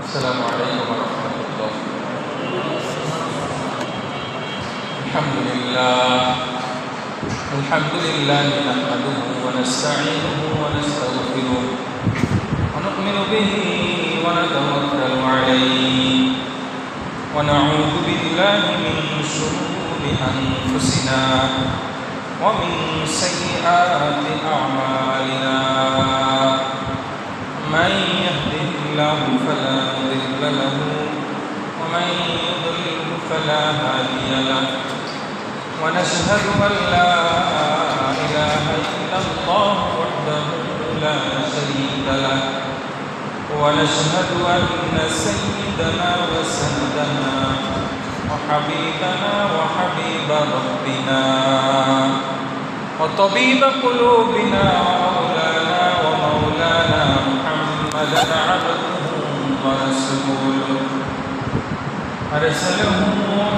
السلام عليكم ورحمة الله. الحمد لله نحمده ونستعينه ونستغفره ونؤمن به ونتوكل عليه ونعوذ بالله من شرور أنفسنا ومن سيئات أعمالنا. من يهده الله فلا مضل له ومن يضلل فلا هادي له. ونشهد أن لا إله إلا الله وحده لا شريك له. ونشهد أن سيدنا وسندنا وحبيبنا وحبيب ربنا وطبيب قلوبنا ومولانا محمدا عبده ورسوله أرسله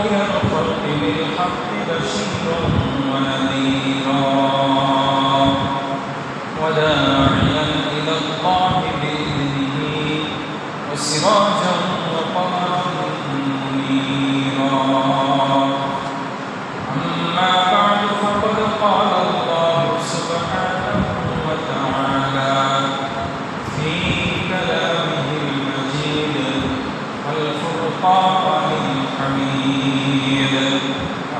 إلى الخلق بالحق بشيرا ونذيرا وداعيا إلى الله بإذنه وسراجا وقمرا منيرا. أما بعد فقد قال الله سبحانه وتعالى في كلامه المجيد والفرقان الحميد: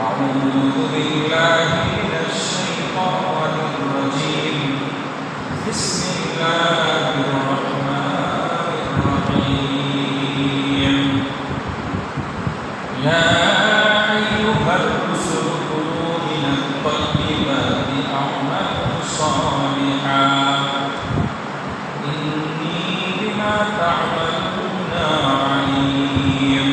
أعوذ بالله من الشيطان الرجيم. بسم الله الرحمن الرحيم. يا أيها الرسل كلوا من الطيبات أعملوا صالحا إني بما تعملون عليم.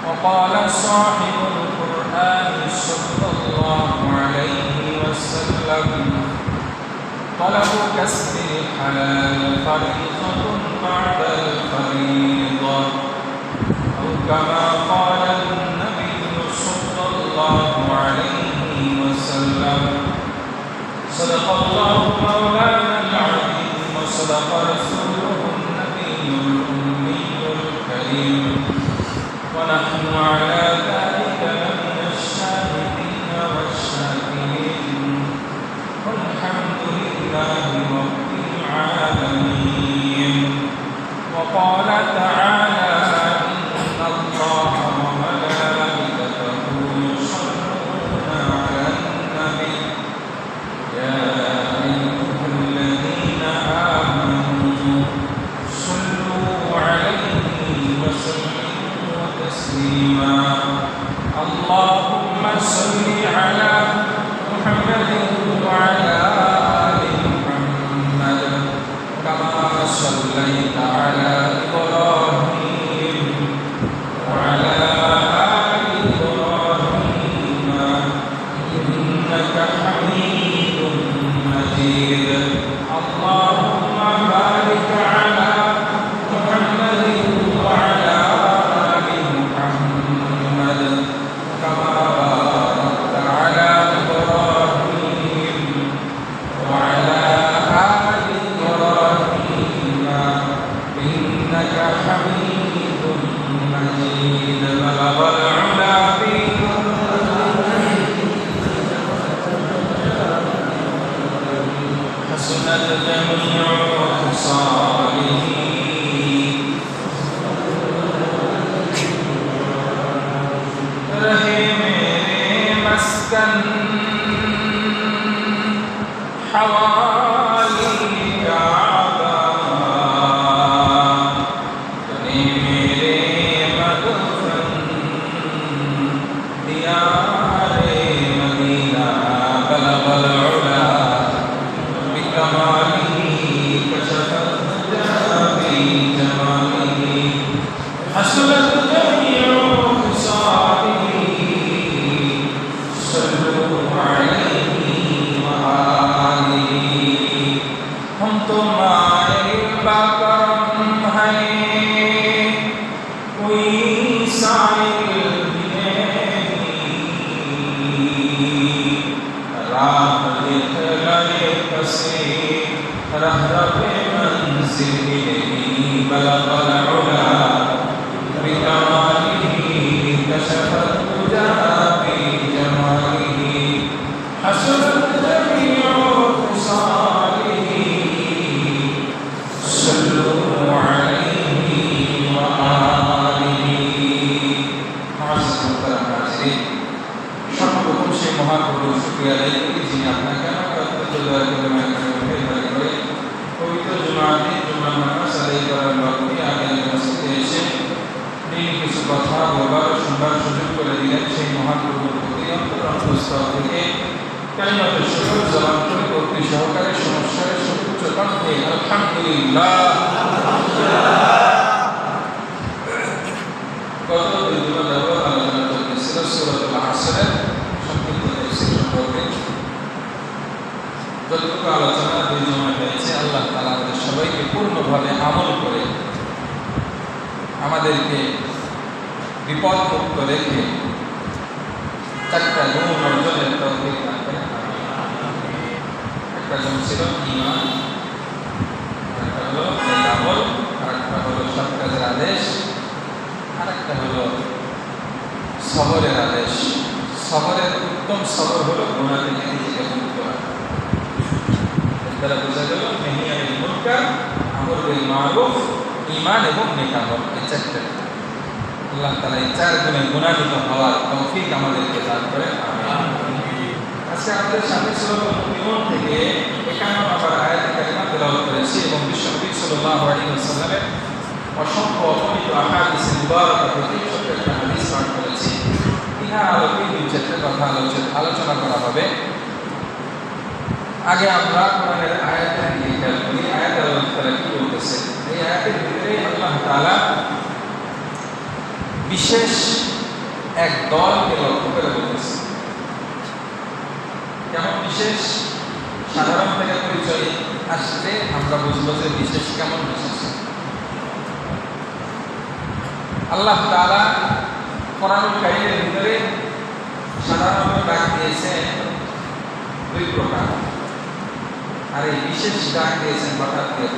وقال صاحب القرآن صلى الله عليه وسلم: طلب كسب الحلال فريضة بعد الفريضة، أو كما قال النبي صلى الله عليه وسلم: صدق الله مولانا العظيم وصدق رسوله النبي الأمي الكريم، ونحن على ذلك لمن الشاهدين والشاكرين، والحمد لله رب العالمين. وقال تعالى: إن الله وملائكته يصلون على النبي يا أيها الذين آمنوا صلوا عليه وسلموا تسليما. اللهم صل على محمد وعلى آل محمد كما صليت على إبراهيم وعلى آل إبراهيم إنك حميد مجيد. اللهم بارك على محمد وعلى آل محمد كما باركت على إبراهيم وعلى آل إبراهيم إنك حميد مجيد. بلغ العلا في حسنت جميع خصاله. رہے میرے مسکن حوالی کعبہ، رہے میرے مدفن دیار مدینہ. بلغ العلا بکمالہ کشف الدجى بجمالہ حسنت جميع خصاله. صلوا عليه وآله. ہم تمہارے باکرم ہیں، کوئی سائل بھی نہیں. راہ دکھلائے پسے رہ منزل. بلغ العلا নামাজ আদায় করার লক্ষ্যে আগে মসজিদে এসে তিনি কিছু কথা বলার শুনবার সুযোগ করে দিলেন। সেই মহান প্রভুর প্রতি অন্তরস্থল থেকে কালিমাতুশ শুকর জবান করে ভক্তি সহকারে সমস্যার সর্বোচ্চ কণ্ঠে আলহামদুলিল্লাহ। গত দুই দিন যাবৎ আলোচনা চলতেছিল সূরাতুল আসরের সংক্ষিপ্ত তাফসীর সম্পর্কে। যতটুকু আলোচনা দুই জমায় হয়েছে, আল্লাহ তাআলা আমাদের সবাইকে পূর্ণভাবে আমল করে আমাদেরকে বিপদ মুক্ত রেখে চারটা গুণ অর্জনের তৌফিক দান করেন। একটা গুণ ছিল ঈমান, আরেকটা হলো নেক আমল, আরেকটা হলো সৎ কাজের আদেশ, আরেকটা হলো সবরের আদেশ। সবরের উত্তম সবর হলো গুনাহ থেকে নিজেকে মুক্ত রাখা। এর দ্বারা বোঝা গেল নাহি আনিল মুনকার, আমর বিল মারুফ, ঈমান এবং নেক আমল, এই চারটা। আল্লাহ তাআলা এই চার গুণে গুণান্বিত হওয়ার তৌফিক আমাদেরকে দান করেন। আমিন। আজকে আমাদের সামনে সূরাতুল মুমিনুন থেকে 51 নম্বর আয়াত কারিমা তেলাওয়াত করেছি এবং বিশ্বনবী সাল্লাল্লাহু আলাইহি ওয়াসাল্লামের অসংখ্য অগণিত আহাদিস মুবারাকা থেকে ছোট্ট একটা হাদিস পাঠ করেছি। ইহার আলোকে দুই চারটে কথা আলোচনা করা হবে। আগে আমরা কোরআনের আয়াতের দিকে খেয়াল করি। আয়াতে আল্লাহ তাআলা কি বলতেছে? এই আয়াতের ভিতরে আল্লাহ তাআলা বিশেষ এক দলকে লক্ষ্য করে বলতেছে। কেমন বিশেষ? সাধারণ থেকে পরিচয় আসলে আমরা বুঝবো যে বিশেষ কেমন বিশেষ। আল্লাহ তাআলা কোরআনুল কারীমের ভিতরে সাধারণত ডাক দিয়েছেন দুই প্রকার, আর এই বিশেষ ডাক দিয়েছেন হঠাৎ করে।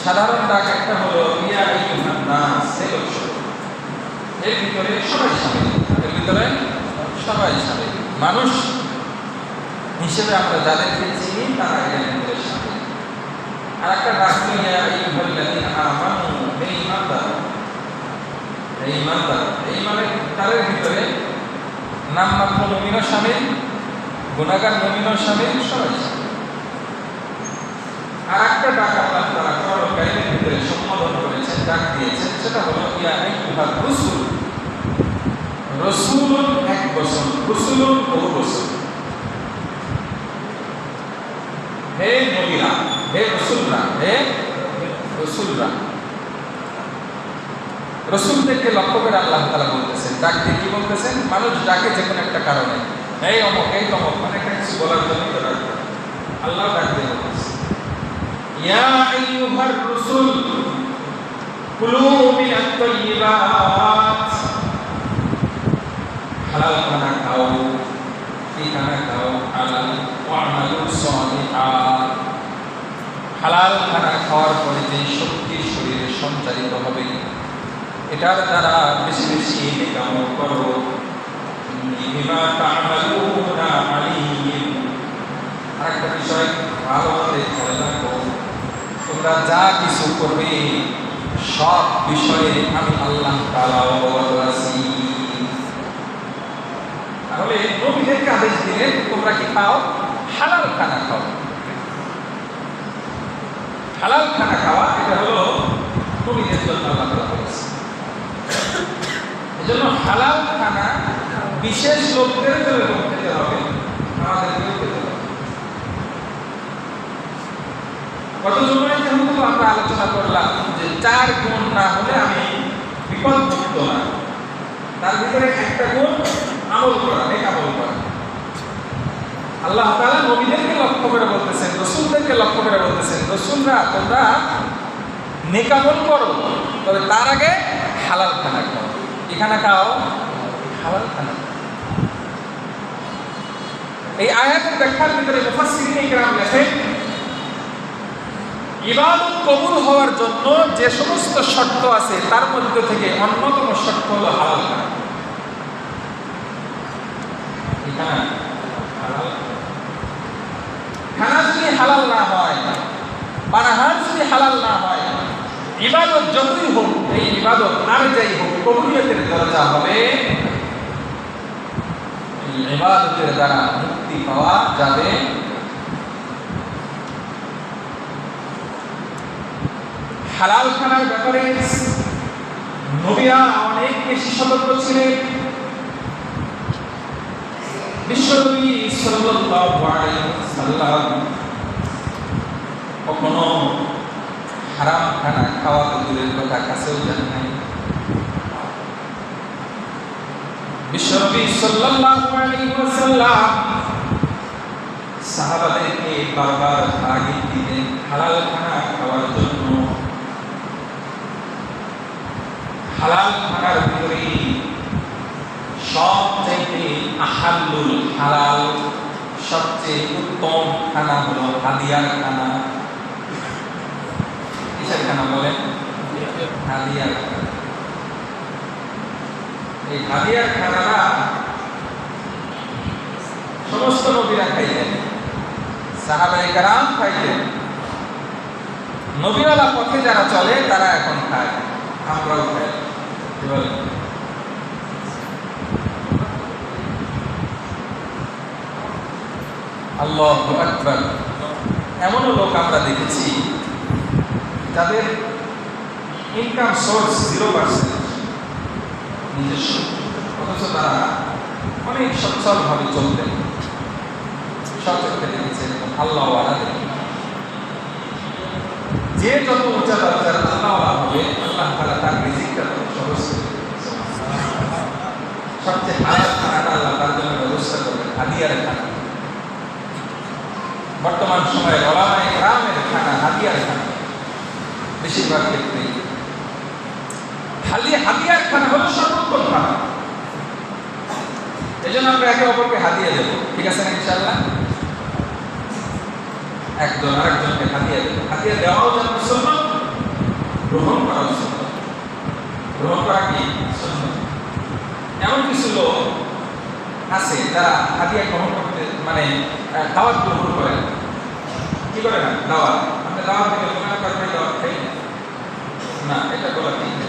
সাধারণ ডাক একটা হলো ইয়া আইয়ুহান নাস, এর ভিতরে সবাই শামিল। এর ভিতরে সবাই শামিল, মানুষ হিসেবে আমরা যাদেরকে চিনি তারা এর ভিতরে শামিল। আর একটা ডাক হলো ইয়া আইয়ুহাল্লাযীনা আমানু, হে ঈমানদার। এই ঈমানদার, এই মানে তাদের ভিতরে নামমাত্র মুমিনও শামিল, গুনাহগার মুমিনও শামিল, সবাই শামিল। আর একটা ডাক আল্লাহ তাআলা কোরআনুল কারীমের ভিতরে সম্বোধন করেছেন, ডাক দিয়েছেন, সেটা হলো ইয়া আইয়ুহার রাসূল। রাসূলুন এক বচন, রাসূলুন বহু বচন। হে নবীরা, হে রাসূলরা, হে রাসূলরা। রাসূলদেরকে লক্ষ্য করে আল্লাহ তাআলা বলতেছেন, ডাক দিয়ে কি বলতেছেন? মানুষ ডাকে যে কোনো একটা কারণে, এই অমুক, এই তমুক, মানে কিছু বলার জন্য তো ডাক। আল্লাহ ডাক দিয়ে বলতেছে ইয়া আইয়ুহার রাসূল কুলু মিনাত তাইয়্যিবাত, হালাল খানা খাও, কি খানা খাও? হালাল। ওয়া'মালু সালিহাত, হালাল খানা খাওয়ার পরে যে শক্তি শরীরে সঞ্চারিত হবে এটার দ্বারা বেশি বেশি নেক আমল করো। বিমা তা'মালুনা আলীম, আরেকটা বিষয় ভালো করে খেয়াল রাখো, তোমরা যা কিছু করবে সব বিষয়ে আমি আল্লাহ তাআলা অবগত আছি। তাহলে নবীদেরকে আদেশ দিলেন তোমরা কি খাও? হালাল খানা খাও। হালাল খানা খাওয়া এটা হলো নবীদের জন্য আল্লাহ তাআলা বলেছেন। এজন্য হালাল খানা বিশেষ লোকদের জন্য খেতে হবে, আমাদেরকেও খেতে হবে। গত জুমায় যেহেতু আমরা আলোচনা করলাম যে চার গুণ না হলে আমি বিপদ মুক্ত না, তার ভিতরে একটা গুণ আমল করা, নেক আমল করা। আল্লাহ তাআলা নবীদেরকে লক্ষ্য করে বলতেছেন, রাসূলদেরকে লক্ষ্য করে বলতেছেন, রাসূলরা তোমরা নেক আমল করো, তবে তার আগে হালাল খানা খাও। কি খানা খাও? হালাল খানা। এই আয়াতের ব্যাখ্যার ভিতরে মুফাসসিরিনে কিরাম লেখেন ইবাদত কবুল হওয়ার জন্য যে সমস্ত শর্ত আছে তার মধ্যে থেকে অন্যতম শর্ত হলো হালাল খানা। খানা যদি হালাল না হয়, পানাহার যদি হালাল না হয়, ইবাদত যতই হোক, এই ইবাদত আর যাই হোক, কবুলিয়তের দরজা হবে, এই ইবাদতের দ্বারা মুক্তি পাওয়া যাবে হালাল খানার ব্যাপারে নবীরা অনেক বেশি সতর্ক ছিলেন। বিশ্বনবী সাল্লাল্লাহু আলাইহি ওয়াসাল্লাম কখনো হারাম খানা খাওয়া তো দূরের কথা, কাছেও যান নাই। বিশ্বনবী সাল্লাল্লাহু আলাইহি ওয়াসাল্লাম সাহাবাদেরকে বারবার তাগিদ দিতেন হালাল খানা খাওয়ার জন্য। হালাল খানার ভিতরে সবচেয়ে আহাল্লুল হালাল, সবচেয়ে উত্তম খানা হলো হাদিয়ার খানা। কিসের খানা বলেন? হাদিয়ার খানা। এই হাদিয়ার খানাটা সমস্ত নবীরা খাইতেন, সাহাবায়ে কেরাম খাইতেন। নবীওয়ালা পথে যারা চলে তারা এখন খায়, আমরাও খাই। কি বলেন? আল্লাহু আকবার। এমনও লোক আমরা দেখেছি যাদের ইনকাম সোর্স 0% নিজস্ব, অথচ তারা অনেক সচ্ছলভাবে চলতেন। সচক্ষে দেখেছেন আল্লাহওয়ালা দেখে। যে যত উঁচা দরজার আল্লাহওয়ালা হবে, আল্লাহ তাআলা তার রিজিকটা সহজ করে দেবেন। সবচেয়ে হালাল খানাটা আল্লাহ তার জন্য ব্যবস্থা করবেন, হাদিয়ার খানা। বর্তমান সময়ে ওলামায়ে কেরামের খানা হাদিয়ার খানা বেশিরভাগ ক্ষেত্রে। হাদিয়ার খানা হলো সর্বোত্তম খানা। এই জন্য আমরা একে অপরকে হাদিয়া দেবো, ঠিক আছে না? ইনশাআল্লাহ একজন আরেকজনকে হাদিয়া দেবো। হাদিয়া দেওয়াও যেন সুন্নাত, গ্রহণ করাও সুন্নাত। গ্রহণ করা কি সুন্নাত? এমন কিছু লোক আছে যারা হাদিয়া গ্রহণ করতে মানে দাওয়াত গ্রহণ করে কি করে না? দাওয়াত আপনি দাওয়াত দিলে মনে করেন দাওয়াত খাই না, এটা বলা ঠিক না।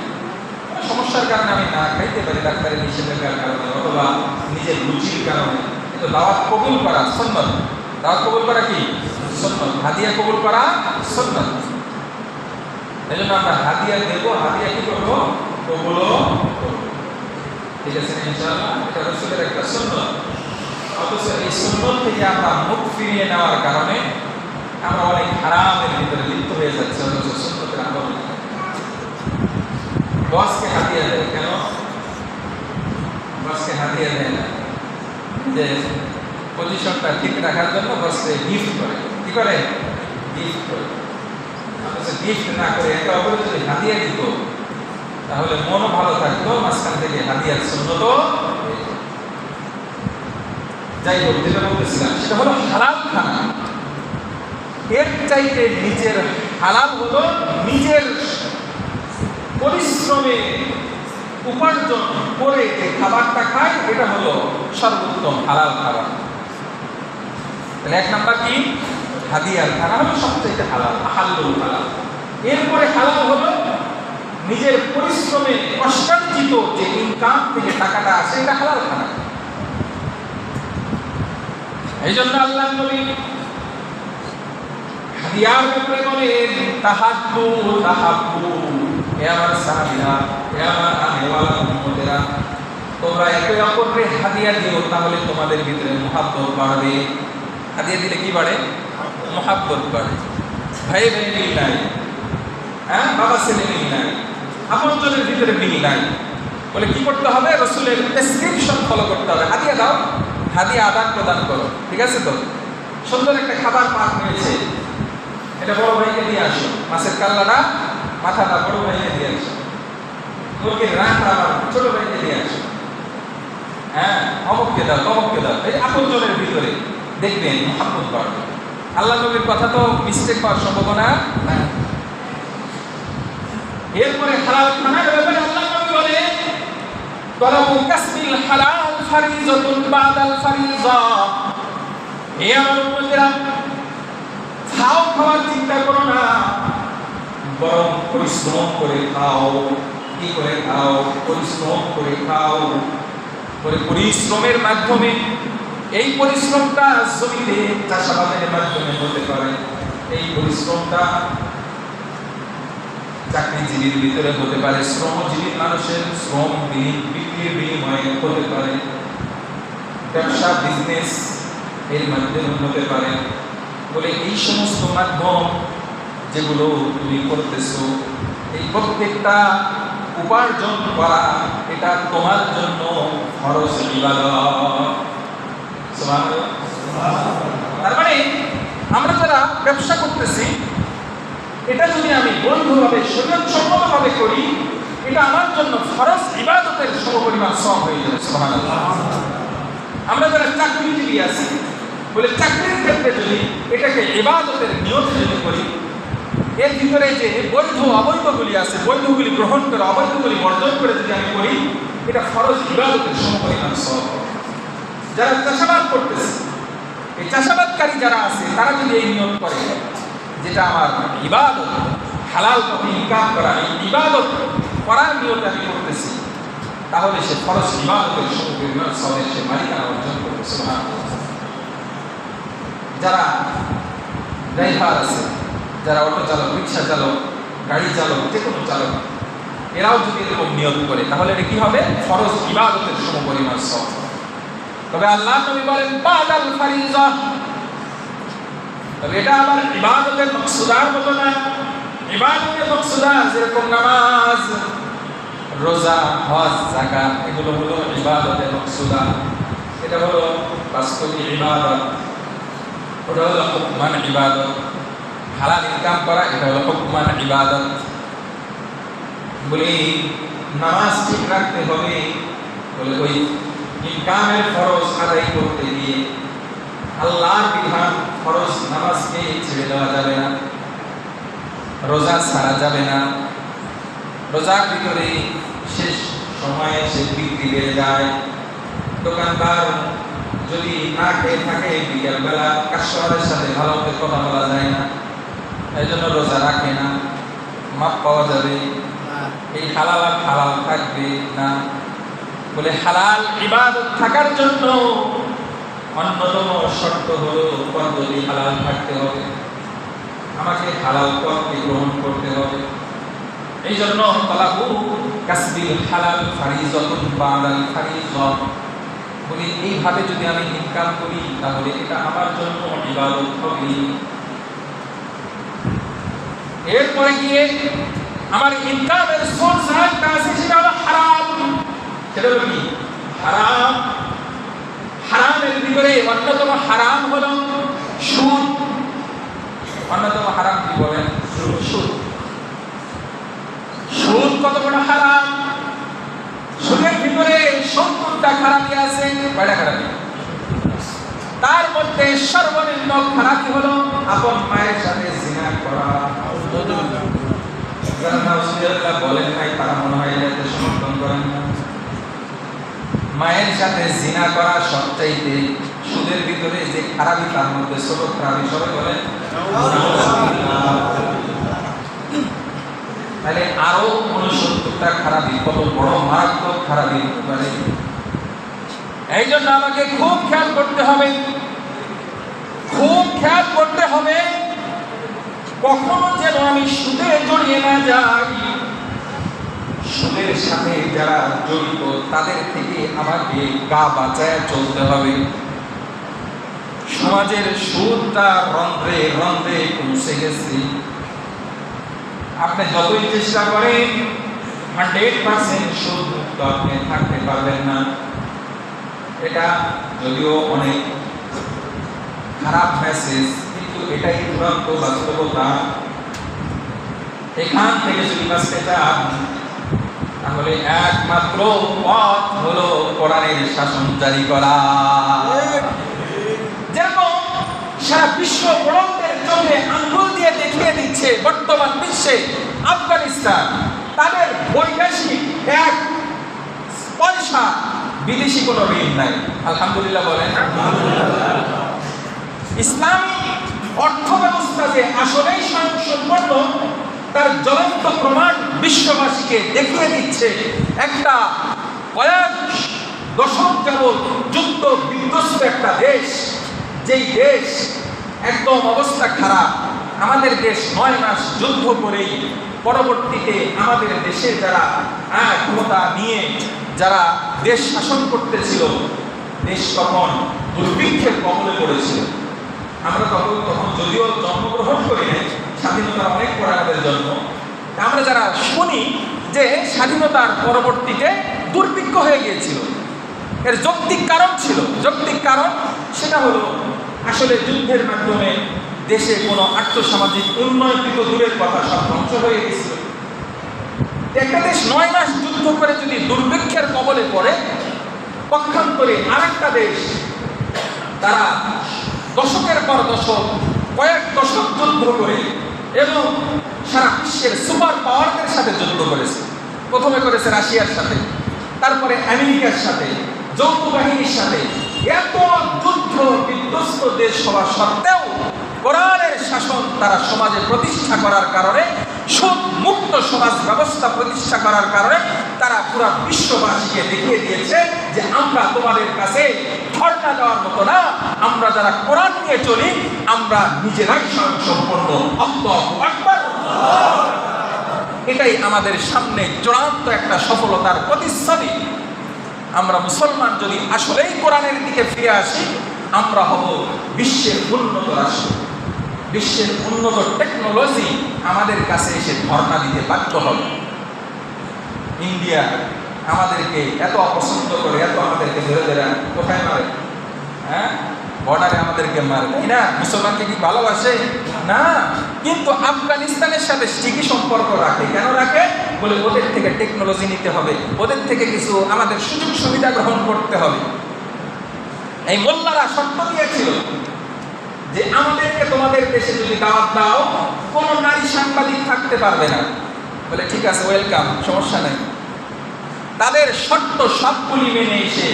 সমস্যার কারণে আমি না খাইতে পারি, ডাক্তারের নিষেধাজ্ঞার কারণে অথবা নিজের রুচির কারণে, কিন্তু দাওয়াত কবুল করা সুন্নাত। দাওয়াত কবুল করা কি সুন্নাত, হাদিয়া কবুল করা সুন্নাত। এজন্য আমরা হাদিয়া দেব, হাদিয়া কি করব? কবুলও করব, ঠিক আছে ইনশাআল্লাহ। এটা রাসূলের একটা সুন্নাত। অথচ এই সুন্নাত থেকে আমরা মুখ ফিরিয়ে নেওয়ার কারণে আমরা অনেক হারামের ভিতরে লিপ্ত হয়ে যাচ্ছি। অথচ সুন্নাতের আমল বসকে হাদিয়া দেয় কেন? বসকে হাদিয়া দেয় না যে পজিশনটা ঠিক রাখার জন্য বসকে গিফট করে। কি করে? গিফট করে। অথচ গিফট না করে একটা অপরে যদি হাদিয়া দিত তাহলে মনও ভালো থাকতো, মাঝখান থেকে হাদিয়ার সুন্নত। যাই হোক, যেটা বলতেছিলাম সেটা হলো হালাল খানা। এর চাইতে নিজের হালাল হলো নিজের পরিশ্রমে উপার্জন করে যে খাবারটা খায়, এটা হলো সর্বোত্তম হালাল খাবার। তাহলে এক নাম্বার কি? হাদিয়ার খানা হলো সবচেয়ে হালাল, আহাল্লুল হালাল। এরপরে হালাল হলো নিজের পরিশ্রমে কষ্টার্জিত যে ইনকাম থেকে টাকাটা আসে, এটা হালাল খানা। এই জন্য আল্লাহ নবী হাদিয়ার ব্যাপারে বলেন তাহাব্বু তাহাব্বু, হে আমার সাহাবীরা, হে আমার আহওয়ালা উম্মতেরা, তোমরা একে অপরকে হাদিয়া দিও, তাহলে তোমাদের ভিতরে মহব্বত বাড়বে। হাদিয়া দিলে কি বাড়ে? মহব্বত বাড়ে। ভাই ভাই মিল নাই, হ্যাঁ, বাবা ছেলে মিল নাই, আপনজনের ভিতরে মিল নাই, বলে কি করতে হবে? রাসূলের প্রেসক্রিপশন ফলো করতে হবে। হাদিয়া দাও, হাদিয়া আদান প্রদান করো, ঠিক আছে তো? সুন্দর একটা খাবার পাক হয়েছে, এটা বড় ভাইকে দিয়ে আসো। মাছের কাল্লাটা মাথাটা বড় ভাইকে দিয়ে আসো। মুরগির রান্না ছোট ভাইকে দিয়ে আসো। হ্যাঁ, অমুককে দাও, তমুককে দাও। এই আপনজনের ভিতরে দেখবেন মহব্বত বাড়বে। আল্লাহ নবীর কথা তো মিস্টেক হওয়ার সম্ভাবনা নাই। এরপরে হালাল খানার ব্যাপারে আল্লাহ নবী বলে তলাবু কাসবিল হালাল ফারিজাতুন বাদাল ফারিজা। হে আমার উম্মতেরা, খাও, খাওয়ার চিন্তা করো না, বরং পরিশ্রম করে খাও। কি করে খাও? পরিশ্রম করে খাও। পরিশ্রমের মাধ্যমে, এই পরিশ্রমটা জমিতে চাষাবাদের মাধ্যমে হতে পারে। এই পরিশ্রমটা চাকরিজীবীর ভিতরে হতে পারে, শ্রমজীবী মানুষের শ্রম বিক্রির বিনিময়ে হতে পারে, ব্যবসা বিজনেস এর মাধ্যমে হতে পারে। বলে এই সমস্ত মাধ্যম যেগুলো তুমি করতেছো, এই প্রত্যেকটা উপার্জন করা এটা তোমার জন্য ফরজ ইবাদত। সুবহানাল্লাহ। তার মানে আমরা যারা ব্যবসা করতেছি, এটা যদি আমি বৈধভাবে শরীয়তসম্মতভাবে করি, এটা আমার জন্য ফরজ ইবাদতের সমপরিমাণ সওয়াব হয়ে যাবে। সুবহানাল্লাহ। আমরা যারা চাকরিজীবী আছি, বলে চাকরির ক্ষেত্রে যদি এটাকে ইবাদতের নিয়তে যদি করি, এর ভিতরে যে বৈধ অবৈধগুলি আছে, বৈধগুলি গ্রহণ করে অবৈধগুলি বর্জন করে যদি আমি করি, এটা ফরজ ইবাদতের সমপরিমাণ সওয়াব। যারা চাষাবাদ করতেছে, এই চাষাবাদকারী যারা আছে, তারা যদি এই নিয়ত করে যেটা আমার ইবাদত, হালাল পথে ইনকাম করা, এই ইবাদত করার নিয়তে আমি করতেছি, তাহলে সে ফরজ ইবাদতের সমপরিমাণ সওয়াবের সে মালিকানা অর্জন করবে। সুবহানাল্লাহ। যারা ড্রাইভার আছে, যারা অটো চালক, রিক্সা চালক, গাড়ি চালক, যে কোনো চালক, এরাও যদি এরকম নিয়ত করে, তাহলে এটা কি হবে? ফরজ ইবাদতের সমপরিমাণ সওয়াব। তবে আল্লাহ নবী বলেন বাদাল ফারিজা, তবে এটা আবার ইবাদতের মকসুদার মতো না। ইবাদতের মকসুদা যেরকম নামাজ, রোজা, হজ, যাকাত, এগুলো হলো ইবাদতের মকসুদা। এটা হলো বাস্তবিক ইবাদত, ওটা হলো হুকমান ইবাদত। হালাল ইনকাম করা, এটা হলো হুকমান ইবাদত। বলি নামাজ ঠিক রাখতে হবে, বলে ওই ইনকামের ফরজ আদায় করতে গিয়ে আল্লাহর বিধান ফরজ নামাজকে ছেড়ে দেওয়া যাবে না, রোজা ছাড়া যাবে না। রোজার ভিতরে শেষ সময়ে সে বিক্রি বেড়ে যায়, দোকানদার যদি না খেয়ে থাকে, বিকেলবেলা কাস্টমারের সাথে ভালো করে কথা বলা যায় না, এই জন্য রোজা রাখে না, মাপ পাওয়া যাবে, এই হালাল আর হালাল থাকবে না। বলে হালাল ইবাদত থাকার জন্য অন্যতম শর্ত হলো পদ্ধতি হালাল থাকতে হবে, আমাকে হালাল পথকে গ্রহণ করতে হবে। এই জন্য তালাবু কাসবিল হালাল ফারিজাতুন বাদাল ফারিজা, বলি এইভাবে যদি আমি ইনকাম করি, তাহলে এটা আমার জন্য ইবাদত হবে। এরপরে গিয়ে আমার ইনকামের সোর্স একটা আছে, সেটা হলো হারাম। সেটা হলো কি? হারাম। হারামের ভিতরে অন্যতম হারাম হলো সুদ। অন্যতম হারাম কি বলেন? সুদ। সুদ কত বড় হারাম! সুদের ভিতরে 70টা খারাপি আছে। কয়টা খারাপি? তার মধ্যে সর্বনিম্ন খারাপি হলো আপন মায়ের সাথে জিনা করা। যারা নাউজুবিল্লাহ বলেন নাই, তারা মনে হয় এটাতে সমর্থন করেন না। মায়ের সাথে জিনা করা সবচাইতে সুদের ভিতরে যে খারাপি, তার মধ্যে ছোট খারাপি। সবাই বলেন তাহলে আরো 69টা খারাপি, কত বড় মারাত্মক খারাপি হতে পারে। এই জন্য আমাকে খুব খেয়াল করতে হবে, খুব খেয়াল করতে হবে কখনো যেন আমি সুদে জড়িয়ে না যাই। সুদের সাথে যারা জড়িত, তাদের থেকে আমাকে গা বাঁচায় চলতে হবে। সমাজের সুদটা রন্ধ্রে রন্ধ্রে পৌঁছে গেছে। আপনি যতই চেষ্টা করেন 100% সুদ মুক্ত আপনি থাকতে পারবেন না। এটা যদিও অনেক খারাপ মেসেজ, কিন্তু এটাই চূড়ান্ত বাস্তবতা। এখান থেকে যদি বাঁচতে চান, তাহলে একমাত্র পথ হলো কোরআনের শাসন জারি করা। যেরকম সারা বিশ্ব বড়দের চোখে আঙ্গুল দিয়ে দেখিয়ে দিচ্ছে বর্তমান বিশ্বে আফগানিস্তান, তাদের বৈদেশিক এক পয়সা বিদেশি কোনো ঋণ নাই। আলহামদুলিল্লাহ বলেন। ইসলামী অর্থ ব্যবস্থা যে আসলেই স্বয়ংসম্পূর্ণ, তার জ্বলন্ত প্রমাণ বিশ্ববাসীকে দেখিয়ে দিচ্ছে একটা কয়েক দশক যাবৎ যুদ্ধ বিধ্বস্ত একটা দেশ, যেই দেশ একদম অবস্থা খারাপ, আমাদের দেশ 9 মাস যুদ্ধ করেই পরবর্তীতে আমাদের দেশে যারা ক্ষমতা নিয়ে যারা দেশ শাসন করতেছিল, দেশ তখন দুর্ভিক্ষের কবলে পড়েছিল। আমরা তখন যদিও জন্মগ্রহণ করি নাই, স্বাধীনতার অনেক পরে আমাদের জন্ম, আমরা যারা শুনি যে স্বাধীনতার পরবর্তীতে দুর্ভিক্ষ হয়ে গিয়েছিল। এর যৌক্তিক কারণ ছিল, যৌক্তিক কারণ সেটা হলো আসলে যুদ্ধের মাধ্যমে দেশে কোনো আর্থসামাজিক উন্নয়ন তো দূরের কথা, সব ধ্বংস হয়ে গেছিল। একটা দেশ 9 মাস যুদ্ধ করে যদি দুর্ভিক্ষের কবলে পড়ে, পক্ষান্তরে আরেকটা দেশ তারা দশকের পর দশক, কয়েক দশক যুদ্ধ করে এবং সারা বিশ্বের সুপার পাওয়ারদের সাথে যুদ্ধ করেছে। প্রথমে করেছে রাশিয়ার সাথে, তারপরে আমেরিকার সাথে, যৌথ বাহিনীর সাথে। এত যুদ্ধ বিধ্বস্ত দেশ হওয়া সত্ত্বেও কোরআনের শাসন তারা সমাজে প্রতিষ্ঠা করার কারণে, সুদ মুক্ত সমাজ ব্যবস্থা প্রতিষ্ঠা করার কারণে তারা পুরো বিশ্ববাসীকে দেখিয়ে দিয়েছে যে আমরা তোমাদের কাছে ধর্ণা দেওয়ার মতো না, আমরা যারা কোরআন নিয়ে চলি আমরা নিজেরাই স্বয়ংসম্পূর্ণ। আল্লাহু আকবার। এটাই আমাদের সামনে চূড়ান্ত একটা সফলতার প্রতিচ্ছবি। আমরা মুসলমান যদি আসলেই কোরআনের দিকে ফিরে আসি, আমরা হব বিশ্বের উন্নত রাষ্ট্র। বিশ্বের উন্নত টেকনোলজি আমাদের কাছে এসে ধর্ণা দিতে বাধ্য হবে। ইন্ডিয়া আমাদেরকে এত অপছন্দ করে, এত আমাদেরকে ধরে ধরে কোথায় মারে, বর্ডারে আমাদেরকে মারে, তাই না? মুসলমানকে কি ভালোবাসে? না। কিন্তু আফগানিস্তানের সাথে ঠিকই সম্পর্ক রাখে। কেন রাখে? বলে ওদের থেকে টেকনোলজি নিতে হবে, ওদের থেকে কিছু আমাদের সুযোগ সুবিধা গ্রহণ করতে হবে। এই মোল্লারা শর্ত দিয়েছিল যে আমাদেরকে তোমাদের দেশে যদি দাওয়াত দাও, কোনো নারী সাংবাদিক থাকতে পারবে না। বলে ঠিক আছে, ওয়েলকাম, সমস্যা নেই। তাদের শর্ত সবগুলি মেনে এসে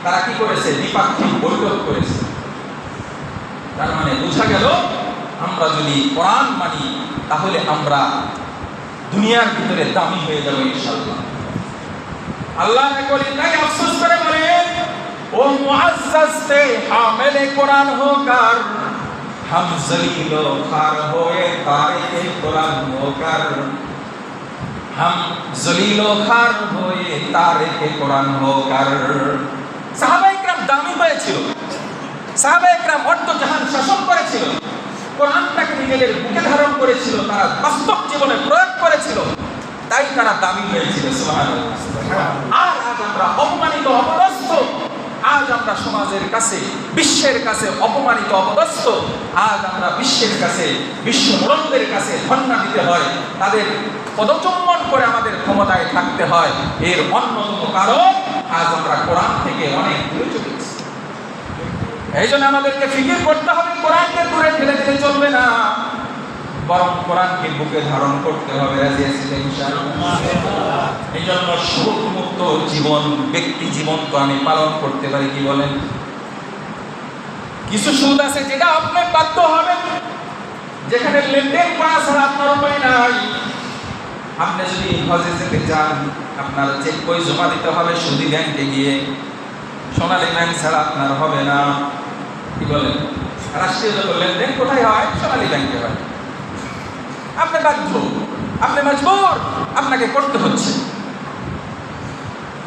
তারা কি করেছে? দ্বিপাক্ষিক বৈঠক করেছে। তার মানে বোঝা গেল আমরা যদি কোরআন মানি তাহলে আমরা দুনিয়ার ভিতরে দামি হয়ে যাবো ইনশাআল্লাহ। আল্লাহ তাই আফসোস করে বলেন, ও মুআজ্জাজ তে হামিলে কোরআন হোকার, हम जलीलो खार होए तारिके कुरान होकर, हम जलीलो खार होए तारिके कुरान होकर। সাহাবায়ে কেরাম দামি হয়েছিল, সাহাবায়ে কেরাম অর্ধজাহান শাসন করেছিল, কোরআনটাকে নিজেদের বুকে ধারণ করেছিল, তারা বাস্তব জীবনে প্রয়োগ করেছিল, তাই তারা দামি হয়েছিল। সুবহানাল্লাহ। আর আজ আমরা অপমানিত, অপদস্থ। আজ আমরা সমাজের কাছে, বিশ্বের কাছে অপমানিত, অপদস্থ। আজ আমরা বিশ্বের কাছে, বিশ্ব মোড়লদের কাছে ধর্ণা দিতে হয়, তাদের পদচুম্বন করে আমাদের ক্ষমতায় থাকতে হয়। এর অন্যতম কারণ আজ আমরা কোরআন থেকে অনেক দূরে চলে গেছি। এই জন্য আমাদেরকে ফিকির করতে হবে, কোরআনকে দূরে ফেলে দিতে চলবে না, বরং কোরআনকে বুকে ধারণ করতে হবে। রাজি আছি ইনশাআল্লাহ? এই জন্য সুদ মুক্ত জীবন, ব্যক্তি জীবন তো আমি পালন করতে পারি। কি বলেন? কিছু সুদ আছে যেটা আপনি বাধ্য হবেন, যেখানে লেনদেন করা ছাড়া আপনার উপায় নাই। আপনি যদি হজে যেতে চান, আপনার চেক বই জমা দিতে হবে সুদী ব্যাংকে গিয়ে, সোনালী ব্যাংক ছাড়া আপনার হবে না। কি বলেন? রাষ্ট্রীয় যত লেনদেন কোথায় হয়? সোনালী ব্যাংকে হয়। আপনি বাধ্য, আপনি মজবুর, আপনাকে করতে হচ্ছে।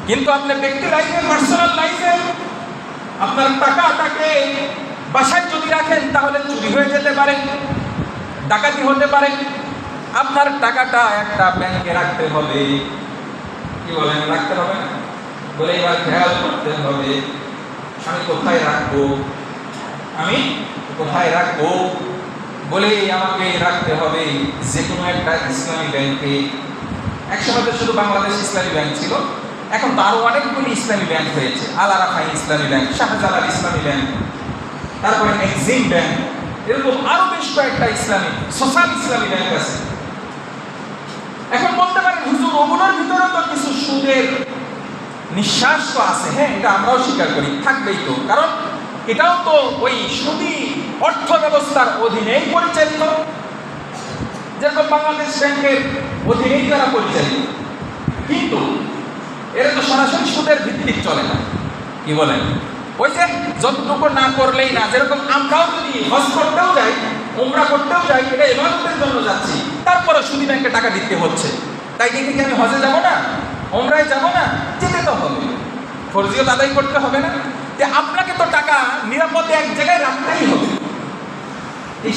কিন্তু আপনি ব্যক্তি লাইফে, পার্সোনাল লাইফে আপনার টাকাটাকে বাসায় যদি রাখেন তাহলে চুরি হয়ে যেতে পারে, ডাকাতি হতে পারে। আপনার টাকাটা একটা ব্যাংকে রাখতে হবে। কি বলেন? রাখতে হবে না? বলে এবার খেয়াল করতে হবে, আমি কোথায় রাখবো, আমি কোথায় রাখবো বলে আমাকে রাখতে হবে যে কোনো একটা ইসলামী ব্যাংকে। একসময় তো শুধু বাংলাদেশ ইসলামী ব্যাংক ছিল, এখন তো আরো অনেকগুলি ইসলামী ব্যাংক হয়েছে। আল আরাফাই ইসলামী ব্যাংক, শাহজালাল ইসলামী ব্যাংক, তারপরে এক্সিম ব্যাংক, এরকম আরো বেশ কয়েকটা ইসলামী, সোশ্যাল ইসলামী ব্যাংক আছে। এখন বলতে পারেন হুজুর ওগুলোর ভিতরে তো কিছু সুদের নিঃশ্বাস তো আছে। হ্যাঁ, এটা আমরাও স্বীকার করি, থাকবেই তো, কারণ এটাও তো ওই সুদী অর্থ ব্যবস্থার অধীনেই পরিচালিত, যেরকম বাংলাদেশ ব্যাংকের অধীনেই তারা পরিচালিত। কিন্তু এরা তো সরাসরি সুদের ভিত্তিক চলে না। কি বলেন? ওই যে যতটুকু না করলেই না, যেরকম আমরাও যদি হজ করতেও যাই উমরা করতেও যাই, এটা ইবাদতের জন্য যাচ্ছি, তারপরে সুদী ব্যাংকে টাকা দিতে হচ্ছে, তাই কি আমি হজে যাব না, উমরায় যাব না? যেতে তো হবে, ফরজিয়ত আদায় করতে হবে না? যে আপনাকে তো টাকা নিরাপদে এক জায়গায় রাখতেই হবে।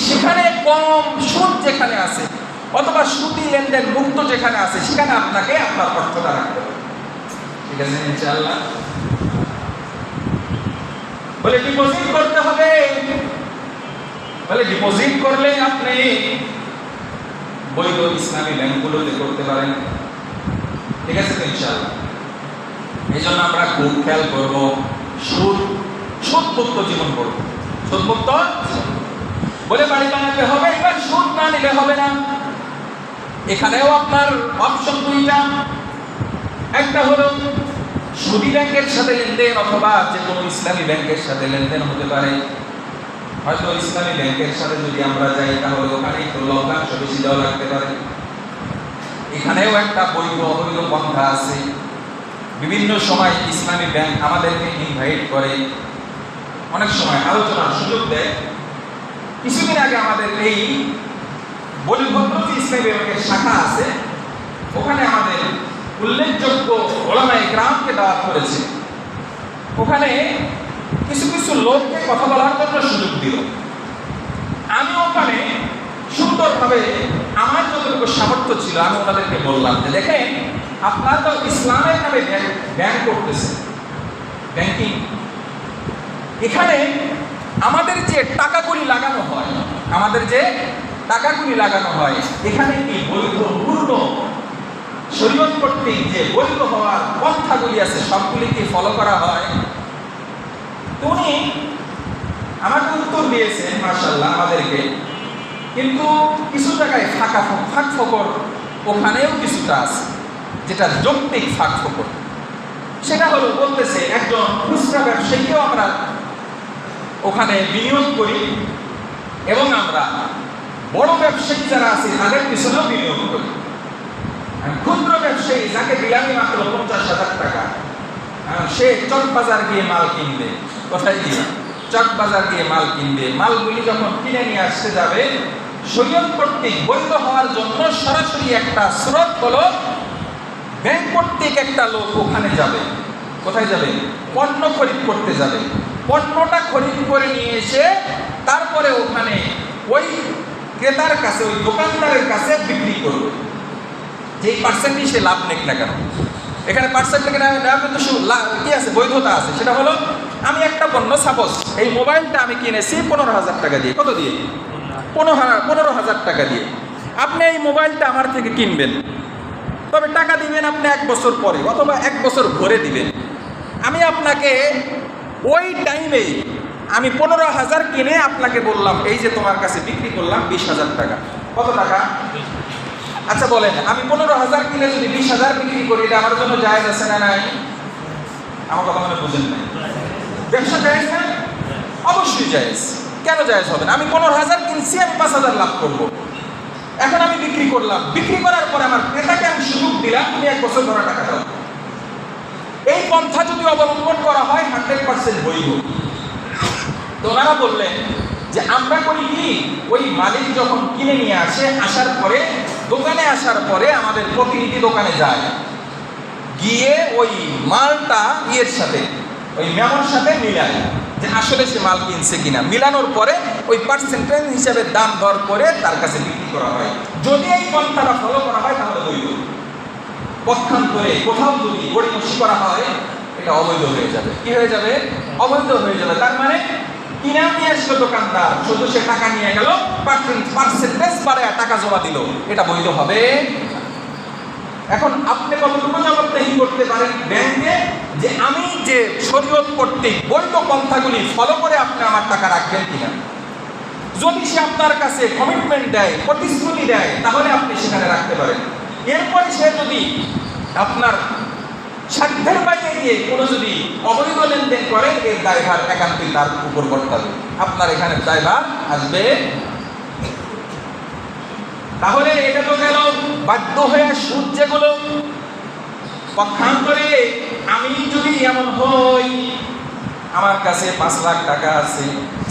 সেখানে কম সুদ যেখানে আছে অথবা সুদী লেনদেন মুক্ত যেখানে আছে সেখানে আপনাকে আপনার অর্থটা রাখতে হবে। ঠিক আছে ইনশাআল্লাহ? বলে ডিপোজিট করতে হবে, বলে ডিপোজিট করলে আপনি বৈধ ইসলামী ব্যাংকগুলোতে করতে পারেন। ঠিক আছে তো ইনশাআল্লাহ? এই জন্য আমরা খুব খেয়াল করবো, সুদমুক্ত জীবন করবো, সুদমুক্ত বলে বাড়ি বানাতে হবে। এবার সুদ না নিলে হবে না। এখানেও আপনার অপশন দুইটা, একটা হলো সুদী ব্যাংকের সাথে লেনদেন অথবা যে কোনো ইসলামী ব্যাংকের সাথে লেনদেন হতে পারে। হয়তো ইসলামী ব্যাংকের সাথে যদি আমরা যাই তাহলে ওখানে একটু লভ্যাংশ বেশি দেওয়া লাগতে পারে। এখানেও একটা বৈধ অবৈধ পন্থা আছে। বিভিন্ন সময় ইসলামী ব্যাংক আমাদেরকে ইনভাইট করে, অনেক সময় আলোচনার সুযোগ দেয়। কিছুদিন আগে আমাদের এই বলিভদ্র যে ইসলামী ব্যাংকের শাখা আছে ওখানে আমাদের উল্লেখযোগ্য ওলামায়ে কেরামকে দাওয়াত করেছে। ওখানে কিছু কিছু লোককে কথা বলার জন্য সুযোগ দিল। আমি ওখানে সুন্দরভাবে আমার যতটুকু সামর্থ্য ছিল আমি ওনাদেরকে বললাম যে দেখেন, আপনারা তো ইসলামের নামে ব্যাংক করতেছে, ব্যাংকিং, এখানে আমাদের যে টাকাগুলি লাগানো হয়, এখানে কি বৈধ পূর্ণ শরীয়ত কর্তৃক যে বৈধ হওয়ার পন্থাগুলি আছে সবগুলি কি ফলো করা হয়? উনি আমাকে উত্তর দিয়েছেন মাশাআল্লাহ আমাদেরকে, কিন্তু কিছু জায়গায় ফাঁক ফোকর ওখানেও কিছুটা আছে, যেটা যৌক্তিক ফাঁক ফোকর। সেটা হলো বলতেছে একজন খুচরা ব্যবসায়ীকেও আমরা ওখানে বিনিয়োগ করি এবং আমরা বড় ব্যবসায়ী যারা আছে তাদের পিছনেও বিনিয়োগ করি। ক্ষুদ্র ব্যবসায়ী যাকে দিলামি মাত্র 50,000 টাকা, সে চকবাজার গিয়ে মাল কিনবে। কোথায় গিয়ে? চকবাজার গিয়ে মাল কিনবে। মালগুলি যখন কিনে নিয়ে আসতে যাবে, শরীয়ত কর্তৃক বৈধ হওয়ার জন্য সরাসরি একটা স্রোত হলো ব্যাংক কর্তৃক একটা লোক ওখানে যাবে। কোথায় যাবে? পণ্য খরিদ করতে যাবে। পণ্যটা খরিদ করে নিয়ে এসে তারপরে ওখানে ওই ক্রেতার কাছে, ওই দোকানদারের কাছে বিক্রি করবে। যেই পার্সেন্টই সে লাভ নেক না কেন, এখানে পার্সেন্ট থেকে নেওয়া কিন্তু কি আছে, বৈধতা আছে। সেটা হলো আমি একটা পণ্য, সাপোজ এই মোবাইলটা আমি কিনেছি 15,000 টাকা দিয়ে। কত দিয়ে? 15,000 টাকা দিয়ে। আপনি এই মোবাইলটা আমার থেকে কিনবেন, তবে টাকা দিবেন আপনি 1 বছর পরে অথবা 1 বছর ভরে দিবেন। আমি আপনাকে ওই টাইমেই আমি 15,000 কিনে আপনাকে বললাম এই যে তোমার কাছে বিক্রি করলাম 20,000 টাকা। কত টাকা? আচ্ছা বলেন, আমি 15,000 কিনে যদি 20,000 বিক্রি করি, এটা আমার জন্য জায়েজ আছে না নাই? আমার কথা মনে বুঝেন না? ব্যবসা জায়েজ না? অবশ্যই জায়েজ। কেন জায়েজ হবে না? আমি 15,000 কিনছি, আমি 5,000 লাভ করব। এখন আমি বিক্রি করলাম, বিক্রি করার পরে আমার ক্রেতাকে আমি সুযোগ দিলাম তুমি 1 বছর ধরে টাকা দাও। এই পন্থা যদি অবলম্বন করা হয় 100% বৈধ। তো ওনারা বললেন যে আমরা করি কি, ওই মালিক যখন কিনে নিয়ে আসে, আসার পরে দোকানে আসার পরে আমাদের প্রতিনিধি দোকানে যায়, গিয়ে ওই মালটা ইয়ের সাথে, ওই মেমোর সাথে মিলায় যে আসলে সে মাল কিনছে কিনা। মিলানোর পরে ওই পার্সেন্টেজ হিসাবে দাম দর করে তার কাছে বিক্রি করা হয়। যদি এই পন্থাটা ফলো করা হয় তাহলে বৈধ। পক্ষান্তরে কোথাও যদি গড়িমসি করা হয় এটা অবৈধ হয়ে যাবে। কি হয়ে যাবে? অবৈধ হয়ে যাবে। তার মানে কিনে নিয়ে আসলো দোকানদার, শুধু সে টাকা নিয়ে গেল, পার্সেন্টেজ বাড়ায় টাকা জমা দিল, এটা বৈধ হবে? এখন আপনি কতটুকু জবাবদেহি করতে পারেন ব্যাংকে যে আমি যে শরীয়ত কর্তৃক বৈধ পন্থাগুলি ফলো করে আপনি আমার টাকা রাখবেন কিনা? যদি সে আপনার কাছে কমিটমেন্ট দেয়, প্রতিশ্রুতি দেয়, তাহলে আপনি সেখানে রাখতে পারেন। এরপরে সে যদি আপনার সাধ্যের বাইরে গিয়ে কোনো যদি অবৈধ লেনদেন করে, এর দায়ভার একান্তই তার উপর বর্তাবে, আপনার এখানে দায়ভার আসবে। তাহলে এটা তো গেল বাধ্য হয়ে সুদ যেগুলো। পক্ষান্তরে আমি যদি এমন হই আমার কাছে 5 লাখ টাকা আছে,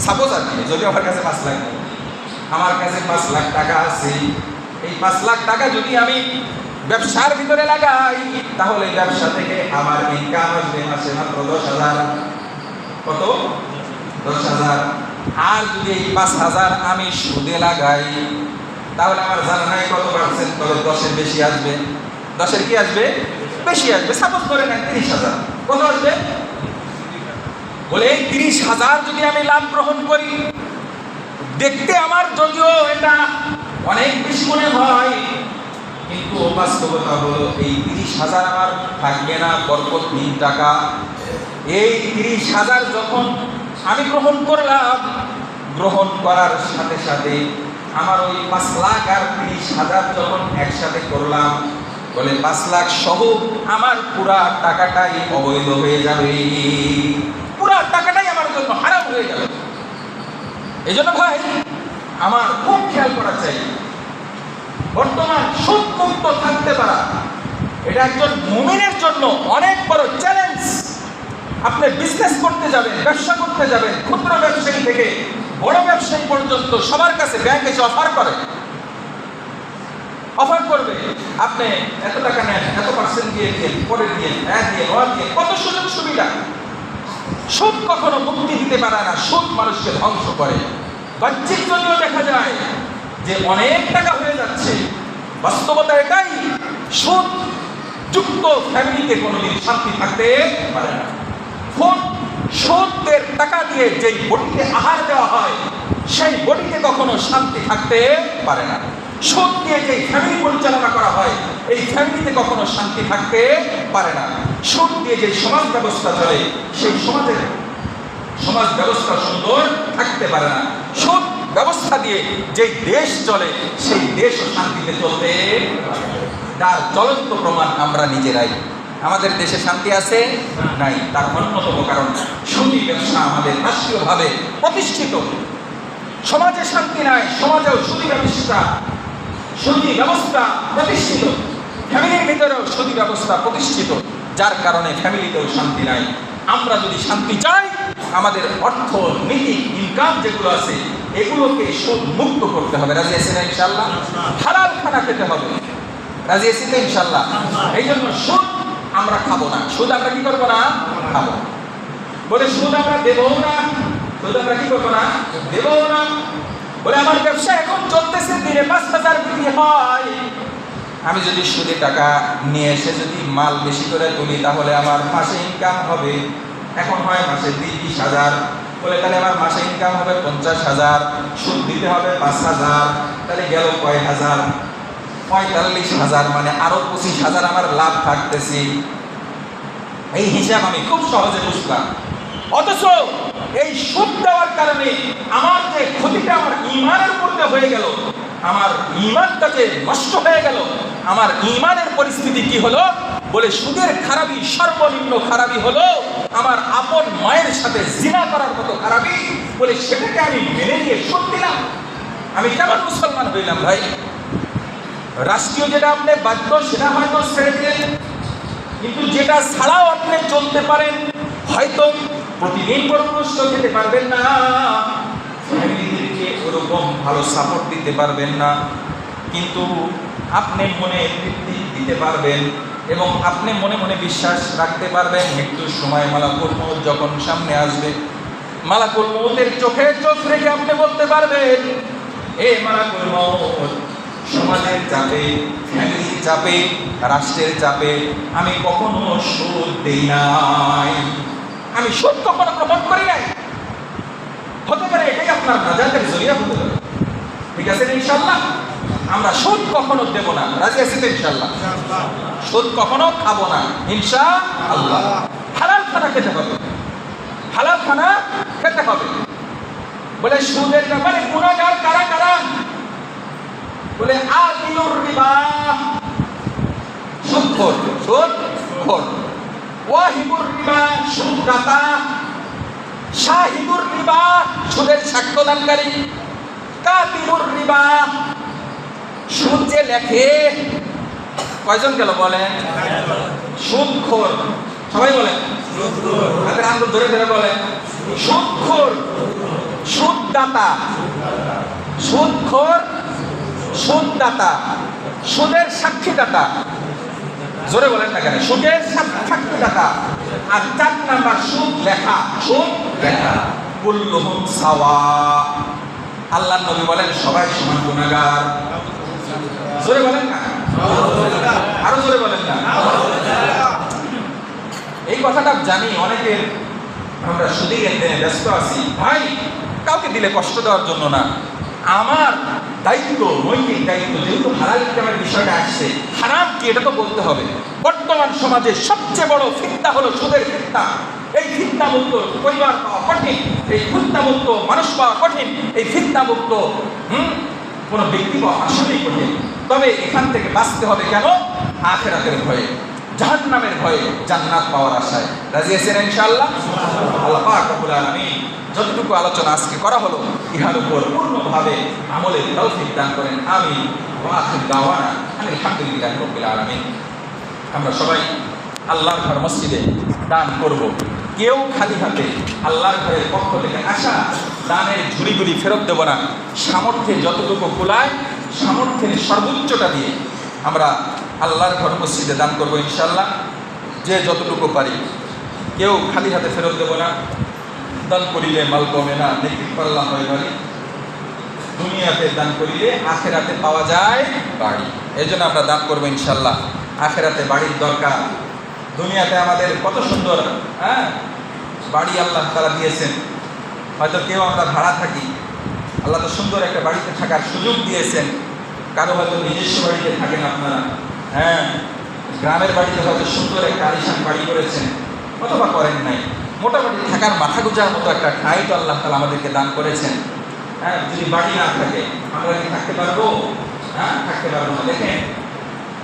সাপোজ আর কি, যদি আমার কাছে 5 লাখ নেই, আমার কাছে 5 লাখ টাকা আছে, এই 5 লাখ টাকা যদি আমি ব্যবসার ভিতরে লাগাই তাহলে ব্যবসা থেকে আমার ইনকাম আসবে মাসে মাত্র 10,000। কত? 10,000। আর যদি এই 5,000 আমি সুদে লাগাই তাহলে আমার জানা নাই কত পার্সেন্ট, তবে 10-এর বেশি আসবে। 10-এর কি আসবে? বেশি আসবে। সাপোজ করে নেন 30,000। কত আসবে? বলে এই 30,000 যদি আমি লাভ গ্রহণ করি, দেখতে আমার যদিও এটা অনেক বেশি মনে হয়, কিন্তু বাস্তবতা হলো এই 30,000 আমার থাকবে না বরকতহীন টাকা। এই 30,000 যখন আমি গ্রহণ করলাম, গ্রহণ করার সাথে সাথে আমার ওই 5 লাখ আর 30,000 যখন একসাথে করলাম, বলে 5 লাখ সহ আমার পুরা টাকাটাই অবৈধ হয়ে যাবে, পুরা টাকাটাই আমার জন্য হারাম হয়ে যাবে। এই জন্য ভাই আমার খুব খেয়াল করা চাই, বর্তমান সুদ মুক্ত থাকতে পারা এটা একজন মুমিনের জন্য অনেক বড় চ্যালেঞ্জ। আপনি বিজনেস করতে যাবেন, ব্যবসা করতে যাবেন, ক্ষুদ্র ব্যবসায়ী থেকে বড় ব্যবসায়ী পর্যন্ত সবার কাছে ব্যাংক এসে অফার করবে, আপনি এত টাকা নেন, এত পার্সেন্ট দিয়ে দিন, পরে দিয়ে কত সুযোগ সুবিধা। সুদ কখনো মুক্তি দিতে পারে না, সুদ মানুষকে ধ্বংস করে। বাহ্যিক যদিও দেখা যায় যে অনেক টাকা হয়ে যাচ্ছে, বাস্তবতা এটাই সুদ যুক্ত ফ্যামিলিতে কোনোদিন শান্তি থাকতে পারে না। সুদের টাকা দিয়ে যেই বডিতে আহার দেওয়া হয় সেই বডিতে কখনো শান্তি থাকতে পারে না। সুদ দিয়ে যেই ফ্যামিলি পরিচালনা করা হয় এই ফ্যামিলিতে কখনো শান্তি থাকতে পারে না। সুদ দিয়ে যে সমাজ ব্যবস্থা চলে সেই সমাজ ব্যবস্থা সুন্দর থাকতে পারে না। সুদ ব্যবস্থা দিয়ে যেই দেশ চলে সেই দেশও শান্তিতে চলতে তার জ্বলন্ত প্রমাণ আমরা নিজেরাই। আমাদের দেশে শান্তি আছে নাই, তার অন্যতম কারণ সুদী ব্যবসা আমাদের রাষ্ট্রীয়ভাবে প্রতিষ্ঠিত। সমাজে শান্তি নাই, সমাজেও সুদী ব্যবস্থা প্রতিষ্ঠিত, ফ্যামিলির ভিতরেও সুদী ব্যবস্থা প্রতিষ্ঠিত, যার কারণে ফ্যামিলিতেও শান্তি নাই। আমরা যদি শান্তি চাই, আমাদের অর্থনৈতিক ইনকাম যেগুলো আছে এগুলোকে সুদ মুক্ত করতে হবে। রাজি আছেন না ইনশাআল্লাহ? হালাল খানা খেতে হবে। রাজি আছেন না ইনশাআল্লাহ? এই জন্য সুদ আমরা খাবো না। সুদ আমরা কি করবো না? খাবো। বলে সুদ আমরা দেবও না, সুদ আমরা কি করবো না? দেবও না। বলে আমার ব্যবসা এখন চলতেছে, দিনে 5,000 বিক্রি হয়, আমি যদি সুদে টাকা নিয়ে এসে যদি মাল বেশি করে তুলি তাহলে আমার মাসে ইনকাম হবে, এখন হয় মাসে 30,000, বলে তাহলে আমার মাসে ইনকাম হবে 50,000, সুদ দিতে হবে 5,000, তাহলে গেল কয় হাজার? 45,000, মানে আরো 25,000 আমার লাভ থাকতেছে। এই হিসাব আমি খুব সহজে বুঝলাম। অথচ এই সুদ দেওয়ার কারণে আমার যে ক্ষতিটা আমার ঈমানের উপর হয়ে গেল, আমার ঈমানটা যে নষ্ট হয়ে গেল, আমার ঈমানের পরিস্থিতি কি হলো? বলে সুদের খারাপি, সর্বনিম্ন খারাপি হলো আমার আপন মায়ের সাথে জিনা করার মতো খারাপি। বলে সেটাকে আমি মেনে নিয়ে সুদ দিলাম, আমি কেমন মুসলমান হইলাম ভাই? রাষ্ট্রীয় যেটা আপনি বাধ্য সেটা হয়তো ছেড়ে দিলেন, কিন্তু যেটা ছাড়াও আপনি চলতে পারেন, হয়তো প্রতিদিন পরামর্শ দিতে পারবেন না, ফ্যামিলিদেরকে ওরকম ভালো সাপোর্ট দিতে পারবেন না, কিন্তু আপনি মনে তৃপ্তি দিতে পারবেন এবং আপনি মনে মনে বিশ্বাস রাখতে পারবেন মৃত্যুর সময় মালাকুল মউত যখন সামনে আসবে, মালাকুল মউতের চোখে চোখ রেখে আপনি বলতে পারবেন, এ মালাকুল মউত, সমাজের চাপে, ফ্যামিলির চাপে, রাষ্ট্রের চাপে আমি কখনো সুদ দেই নাই, আমি সুদ কখনো গ্রহণ করি নাই। হতে পারে এটাই আপনার নাজাতের জরিয়া হতে পারে। ঠিক আছে ইনশাআল্লাহ? আমরা সুদ কখনো দেব না। রাজি আছি তো ইনশাআল্লাহ? সুদ কখনো খাবো না ইনশাআল্লাহ। হালাল খানা খেতে হবে, হালাল খানা খেতে হবে। বলে সুদের ব্যাপারে গুনাহগার কারা কারা? বলে আকিলুর রিবা, সুদখোর, সুদখোর, ওয়াহিবুর রিবা, সুদদাতা, শাহিদুর রিবা, সুদের সাক্ষ্যদানকারী, কাতিবুর রিবা, সুদ যে লেখে। কয়জন গেল বলেন? সুদখোর, সবাই বলেন, হাতের আঙ্গুল ধরে ধরে বলেন, সুদখোর, সুদদাতা, সুদখোর, সুদদাতা, সুদের সাক্ষীদাতা, জোরে বলেন না কেন, সুদের সাক্ষীদাতা। আর 4 নাম্বার সুদ লেখা, সুদ লেখা। কুল্লুহুম সাওয়া, আল্লাহর নবী বলেন সবাই সমান গুনাহগার। জোরে বলেন না, আরো জোরে বলেন না। এই কথাটা জানি অনেকের, আমরা সুদী লেনদেনে ব্যস্ত আছি। ভাই, কাউকে দিলে কষ্ট দেওয়ার জন্য না, আমার দায়িত্ব, নৈতিক দায়িত্ব, যেহেতু হালাল ইনকামের বিষয়টা আসছে, হারাম কি এটা তো বলতে হবে। বর্তমান সমাজে সবচেয়ে বড় ফিতনা হলো সুদের ফিতনা। এই ফিতনামুক্ত পরিবার পাওয়া কঠিন, এই ফিতনামুক্ত মানুষ পাওয়া কঠিন, এই ফিতনামুক্ত কোনো ব্যক্তি পাওয়া আসলেই কঠিন। তবে এখান থেকে বাঁচতে হবে কেন? আখিরাতের ভয়ে, জাহান্নামের ভয়ে, জান্নাত পাওয়ার আশায়। রাজি আছেন ইনশাআল্লাহ? আল্লাহ পাক রব্বুল আলামিন যতটুকু আলোচনা আজকে করা হলো, ইহার উপর পূর্ণভাবে আমলের তৌফিক দান করেন। আমিন। ওয়া আখির দাওয়ানা আলহামদুলিল্লাহি রাব্বিল আলামিন। আমরা সবাই আল্লাহর ঘর মসজিদে দান করব। কেউ খালি হাতে আল্লাহর ঘরের পক্ষ থেকে আসা দানের ঝুড়িগুলি ফেরত দেব না। সামর্থ্যে যতটুকু কুলায়, সামর্থ্যের সর্বোচ্চটা দিয়ে আমরা আল্লাহর ঘর মসজিদে দান করব ইনশাআল্লাহ, যে যতটুকু পারি। কেউ খালি হাতে ফেরত দেব না। দান করিলে মাল কমে না, নেকি পাল্লা হয় বাড়ি। দুনিয়াতে দান করিলে আখেরাতে পাওয়া যায় বাড়ি। এই জন্য আমরা দান করবো ইনশাল্লাহ। আখেরাতে বাড়ির দরকার। দুনিয়াতে আমাদের কত সুন্দর বাড়ি আল্লাহ তাআলা দিয়েছেন। হয়তো কেউ আমরা ভাড়া থাকি, আল্লাহ তো সুন্দর একটা বাড়িতে থাকার সুযোগ দিয়েছেন। কারো হয়তো নিজস্ব বাড়িতে থাকেন আপনারা, গ্রামের বাড়িতে হয়তো সুন্দর একটা আলিশান বাড়ি করেছেন, অথবা করেন নাই। মোটামুটি থাকার মাথা গুঁজার মতো একটা ঠাঁই তো আল্লাহ তাআলা আমাদেরকে দান করেছেন। যদি বাড়ি না থাকে আমরা কি থাকতে পারবো? থাকতে পারবো না। দেখেন,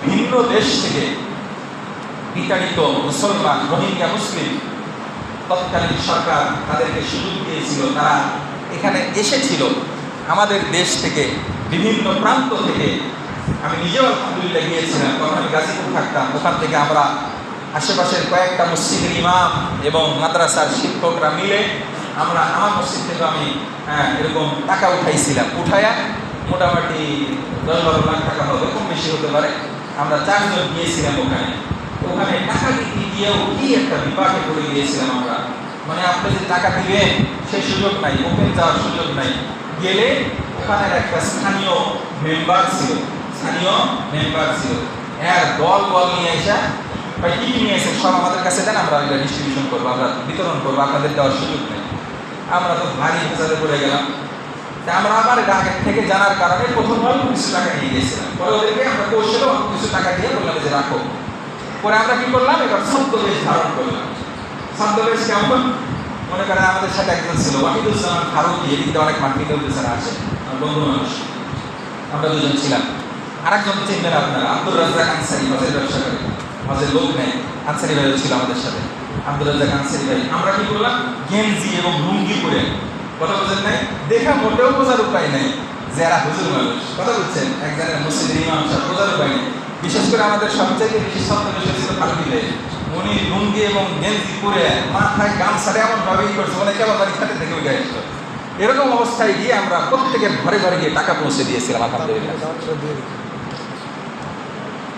ভিন্ন দেশ থেকে বিতাড়িত মুসলমান, রোহিঙ্গা মুসলিম, তৎকালীন সরকার তাদেরকে সুযোগ দিয়েছিল, তারা এখানে এসেছিল আমাদের দেশ থেকে, বিভিন্ন প্রান্ত থেকে। আমি নিজেও আলহামদুলিল্লাহ গিয়েছিলাম, তখন আমি গাজীপুর থাকতাম। ওখান থেকে আমরা আশেপাশের কয়েকটা মসজিদের ইমাম এবং মাদ্রাসার শিক্ষকরা মিলে আমার মসজিদ থেকে আমি এরকম টাকা উঠাইছিলাম। উঠায়া মোটামুটি 10-12 লাখ টাকা হবে, কম বেশি হতে পারে। আমরা 4 জন গিয়েছিলাম ওখানে টাকা দিতে গিয়েও কি একটা বিপাকে পড়ে গিয়েছিলাম আমরা। মানে আপনি যে টাকা দিবেন সেই সুযোগ নাই, ওপেন যাওয়ার সুযোগ নাই। গেলে ওখানে একটা স্থানীয় মেম্বার ছিল, হ্যাঁ, দল নিয়ে এসে ভাই কি নিয়ে এসে সব আমাদের কাছে দেন, আমরা ওইটা ডিস্ট্রিবিউশন করবো, আমরা বিতরণ করবো, আপনাদের দেওয়ার সুযোগ নেই। আমরা তো ভারী হাজারে পড়ে গেলাম। তা আমরা আবার এটা আগে থেকে জানার কারণে প্রথম কিছু টাকা নিয়ে গিয়েছিলাম। পরে ওদেরকে আমরা কৌশলে কিছু টাকা দিয়ে বললাম যে রাখো। পরে আমরা কি করলাম, এবার ছদ্মবেশ ধারণ করলাম। ছদ্মবেশ কেমন? মনে করেন আমাদের সাথে একজন ছিল ওয়াহিদুজ্জামান ফারুকী, এদিকে অনেক মার্কেটের পেছনে আসে, বন্ধু মানুষ। আমরা 2 জন ছিলাম। আরেকজন চিনবেন আপনারা, আব্দুর রাজ্জাক আনসারী, হজের ব্যবসা করে, হজের লোক নেই। আনসারী ভাইও ছিল আমাদের সাথে, আব্দুর রাজ্জাক আনসারী ভাই। আমরা কি করলাম, গেঞ্জি এবং লুঙ্গি পরে, কথা বলছেন নাই, দেখা মোটেও বোঝার উপায় নেই যে এরা হুজুর মানুষ। কথা বলছেন, একজনের মসজিদের ইমাম সাহেব, বোঝার উপায় নেই। বিশেষ করে আমাদের সবচেয়ে বেশি ছদ্মবেশ ছিল ফারুকী ভাই। উনি লুঙ্গি এবং গেঞ্জি পরে মাথায় গামছাটা এমন ভাবেই করছে, মানে কেবল বাড়ি খাতে থেকে উঠে আসলো। এরকম অবস্থায় গিয়ে আমরা প্রত্যেকের ঘরে ঘরে গিয়ে টাকা পৌঁছে দিয়েছিলাম আলহামদুলিল্লাহ।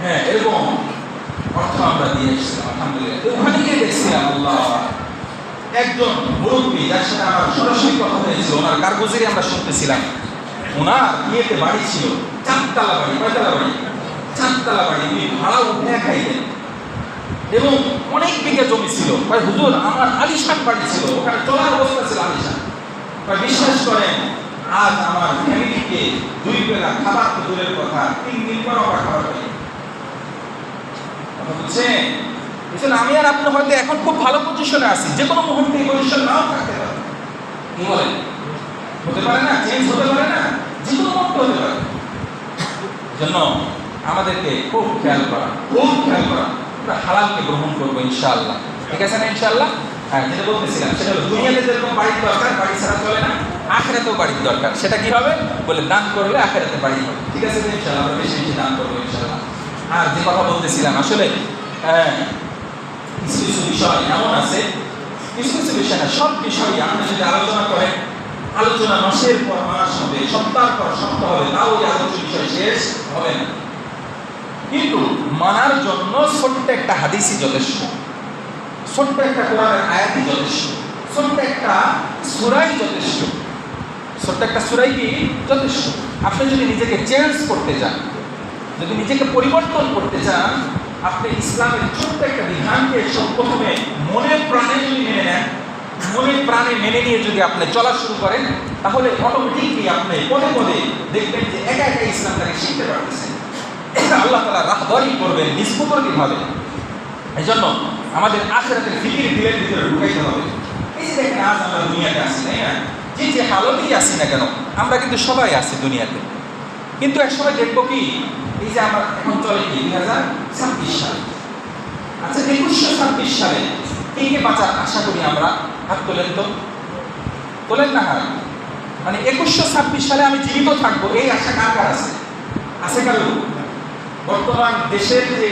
হ্যাঁ, এরকম অর্থ আমরা দিয়ে এসেছিলাম আলহামদুলিল্লাহ। ওখানে গিয়ে দেখছিলাম আল্লাহ, একজন মুরব্বী যার সাথে আমার সরাসরি কথা হয়েছিল, ওনার কারগুজারি আমরা শুনতেছিলাম। ওনার বিয়েতে বাড়ি ছিল 4 তলা বাড়ি। কয়তলা বাড়ি? 4 তলা বাড়ি। উনি ভাড়া উঠে খাইতেন এবং অনেক বিঘা জমি ছিল। ভাই হুজুর, আমার আলিশান বাড়ি ছিল, ওখানে চলার অবস্থা ছিল আলিশান। ভাই বিশ্বাস করেন, আজ আমার ফ্যামিলিকে 2 বেলা খাবার তো দূরের কথা, 3 দিন পর আমরা খাবার পাই। বুঝছেন? এজন্য আমি আর আপনি হয়তো এখন খুব ভালো পজিশনে আছি, যে কোনো মুহূর্তে এই পজিশন নাও থাকতে পারে। কি বলেন? হতে পারে না, চেঞ্জ হতে পারে না, যে কোনো মুহূর্তে হতে পারে। জন্য আমাদেরকে খুব খেয়াল করা, আমরা হালালকে গ্রহণ করবো ইনশাআল্লাহ। ঠিক আছে না ইনশাআল্লাহ? হ্যাঁ, যেটা বলতেছিলাম সেটা হলো, দুনিয়াতে যেরকম বাড়ির দরকার, বাড়ি ছাড়া চলে না, আখিরাতেও বাড়ির দরকার। সেটা কি হবে বলে, দান করলে আখিরাতে বাড়ি হবে। ঠিক আছে ইনশাআল্লাহ? আমরা বেশি বেশি দান করবো ইনশাআল্লাহ। আর যে কথা বলতেছিলাম, আসলে কিছু বিষয় এমন আছে, কিছু বিষয় না, সব বিষয়ই আপনি যদি আলোচনা করেন আলোচনা মাসের পর মাস হবে, সপ্তাহ পর সপ্তাহ হবে, তাও এই আলোচনা বিষয় শেষ হবে না। কিন্তু মানার জন্য ছোট্ট একটা হাদিসই যথেষ্ট, ছোট্ট একটা কোরআনের আয়াতই যথেষ্ট, ছোট্ট একটা সূরাই যথেষ্ট। ছোট্ট একটা সূরাই কি যথেষ্ট? আপনি যদি নিজেকে চেঞ্জ করতে চান, যদি নিজেকে পরিবর্তন করতে চান, আপনি ইসলামের ছোট্ট একটা বিধানকে প্রথমে মনে প্রাণে যদি মেনে নেন, মনে প্রাণে মেনে নিয়ে যদি আপনি চলা শুরু করেন, তাহলে অটোমেটিকলি আপনি পদে পদে দেখবেন যে একা একা ইসলামটাকে শিখতে পারতেছেন। আল্লাহ তাআলা রাহবারি করবেন নিষ্পত্তিভাবে। এই জন্য আমাদের আখিরাতের ফিকির দিলের ভিতরে ঢুকাইতে হবে। এই যে দেখেন আজ আমরা দুনিয়াতে আছি, তাই না? যে হালতেই আছি না কেন, আমরা কিন্তু সবাই আছি দুনিয়াতে। কিন্তু এক সময় দেখবো কি, এই যে আমরা এখন চলে কি 2026 সাল, আচ্ছা 2126 সালে কে বাঁচার আশা করি আমরা? হাত তোলেন তো, তোলেন না হাত। মানে 2126 সালে আমি জীবিত থাকবো এই আশা কার কার আছে? আছে কারো? বর্তমান দেশের যে